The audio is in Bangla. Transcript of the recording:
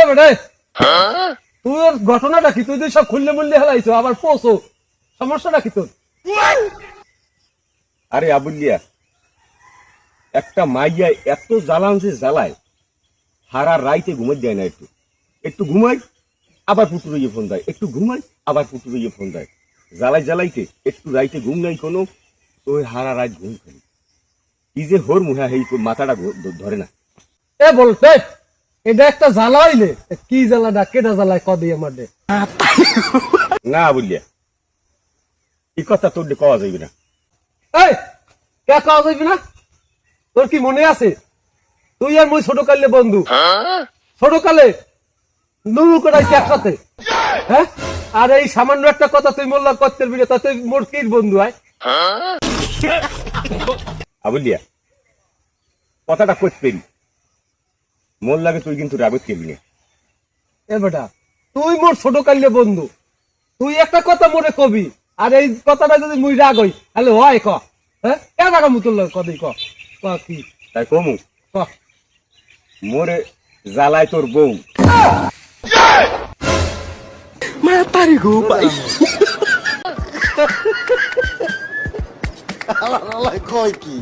বেটা তুই ওর ঘটনাটা কি? তুই সব খুললে মুললে হেলাইছো আবার পৌঁছো, সমস্যাটা কি তোর? আরে আবুলিয়া, একটা মাইয়া এত জ্বালানছে জ্বালায়, সারা রাইতে ঘুমাই যায় না। একটু একটু ঘুমাই আবার পুটু রইয়ে ফোন দেয়, একটু ঘুমাই আবার পুটু রইয়ে ফোন দেয়। জ্বালাই জ্বালাইতে একটু রাইতে ঘুম নাই কোনো, ওই হারা রাত ঘুম খালি। কি যে হোর মুহা এই মাথাটা ধরে না। এ বলতে এটা একটা জ্বালা হইলে কি জ্বালাটা কেটা জ্বালায় কদি আমার দে না আবুলিয়া, এই কথা তোর দিয়ে কওয়া যাইবে না। এই কে কাজ হইবি না? তোর কি মনে আছে তুই আর মুই ছোট কালে বন্ধু? ছোট কালে নুরু করাইছি একসাথে, হ্যাঁ? আর এই সামান্য একটা কথা তুই মোল্লা করতে পারবি না, তুই মোর কি বন্ধু হয়? আবুলিয়া, কথাটা করতে পারি, মোর লাগে তুই কিন্তু রাগত খেবি না। এ বেটা তুই মোর ছোট কালে বন্ধু, তুই একটা কথা মনে কবি, আর এই কথাটা যদি মুই রাগ হই তাহলে হয় ক? হ্যাঁ কে রাগা মুতুল কদি ক কি তাই কমু ক? মোরে জ্বালায় তোর বউ। Matari ko pa. Alay ko ki.